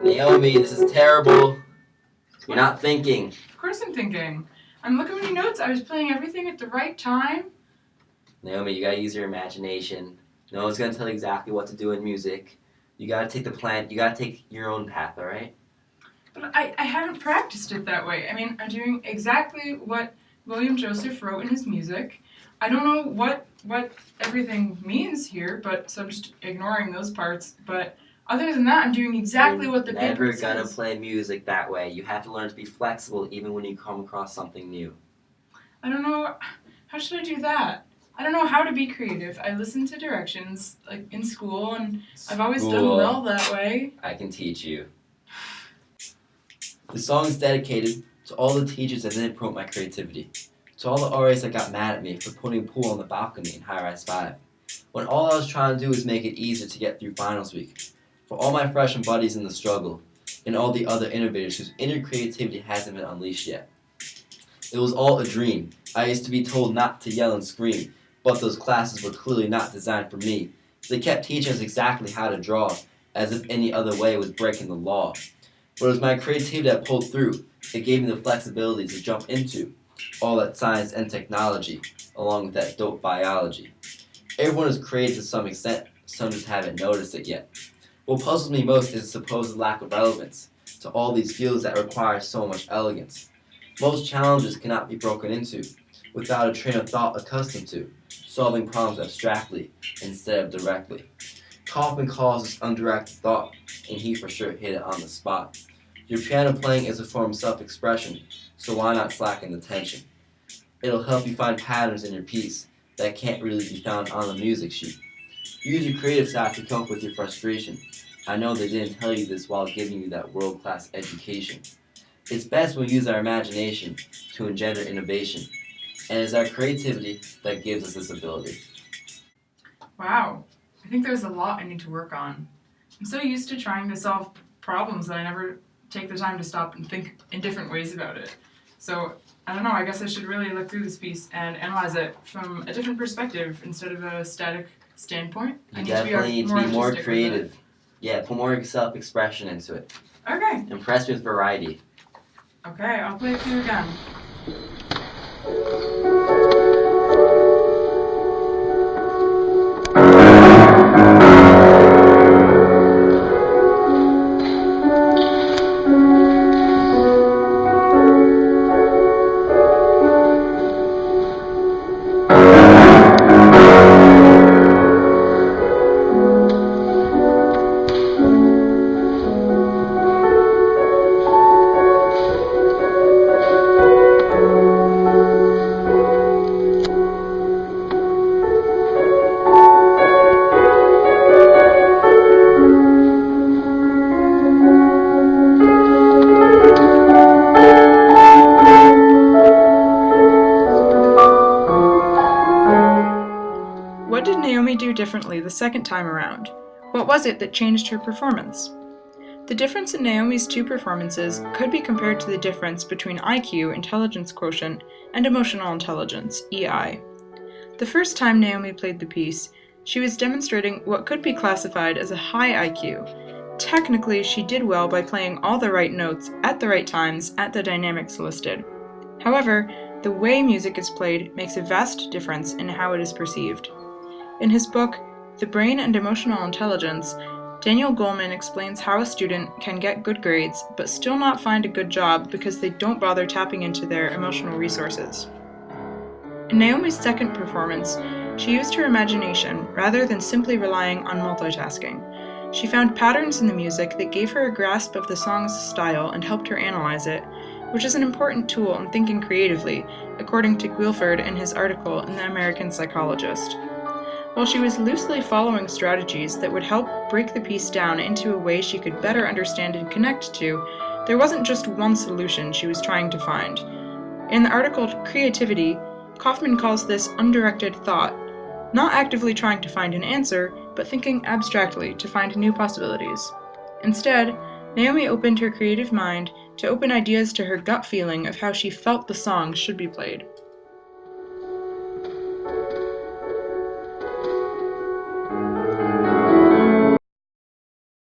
Naomi, this is terrible. You're not thinking. Of course I'm thinking. I'm looking at my notes. I was playing everything at the right time. Naomi, you gotta use your imagination. No one's gonna tell you exactly what to do in music. You gotta take you gotta take your own path, alright? But I haven't practiced it that way. I mean, I'm doing exactly what William Joseph wrote in his music. I don't know what everything means here, so I'm just ignoring those parts. But other than that, I'm doing exactly what the paper says. You're never gonna play music that way. You have to learn to be flexible even when you come across something new. I don't know. How should I do that? I don't know how to be creative. I listen to directions like in school, and I've always done well that way. I can teach you. The song is dedicated to all the teachers that didn't promote my creativity. To all the RAs that got mad at me for putting a pool on the balcony in High Rise 5. When all I was trying to do was make it easier to get through finals week. For all my freshman buddies in the struggle, and all the other innovators whose inner creativity hasn't been unleashed yet. It was all a dream. I used to be told not to yell and scream, but those classes were clearly not designed for me. They kept teaching us exactly how to draw, as if any other way was breaking the law. But it was my creativity that pulled through. It gave me the flexibility to jump into all that science and technology, along with that dope biology. Everyone is creative to some extent, some just haven't noticed it yet. What puzzles me most is the supposed lack of relevance to all these fields that require so much elegance. Most challenges cannot be broken into without a train of thought accustomed to solving problems abstractly instead of directly. Kaufman calls this undirected thought, and he for sure hit it on the spot. Your piano playing is a form of self-expression, so why not slacken the tension? It'll help you find patterns in your piece that can't really be found on the music sheet. Use your creative side to cope with your frustration. I know they didn't tell you this while giving you that world-class education. It's best when we use our imagination to engender innovation, and it's our creativity that gives us this ability. Wow, I think there's a lot I need to work on. I'm so used to trying to solve problems that I never take the time to stop and think in different ways about it. So, I don't know, I guess I should really look through this piece and analyze it from a different perspective instead of a static standpoint. You definitely need to be more creative. Yeah, put more self-expression into it. Okay. Impress me with variety. Okay, I'll play it through again. What did Naomi do differently the second time around? What was it that changed her performance? The difference in Naomi's two performances could be compared to the difference between IQ, intelligence quotient, and emotional intelligence, EI. The first time Naomi played the piece, she was demonstrating what could be classified as a high IQ. Technically, she did well by playing all the right notes at the right times at the dynamics listed. However, the way music is played makes a vast difference in how it is perceived. In his book, The Brain and Emotional Intelligence, Daniel Goleman explains how a student can get good grades but still not find a good job because they don't bother tapping into their emotional resources. In Naomi's second performance, she used her imagination rather than simply relying on multitasking. She found patterns in the music that gave her a grasp of the song's style and helped her analyze it, which is an important tool in thinking creatively, according to Guilford in his article in The American Psychologist. While she was loosely following strategies that would help break the piece down into a way she could better understand and connect to, there wasn't just one solution she was trying to find. In the article Creativity, Kaufman calls this undirected thought, not actively trying to find an answer, but thinking abstractly to find new possibilities. Instead, Naomi opened her creative mind to open ideas to her gut feeling of how she felt the song should be played.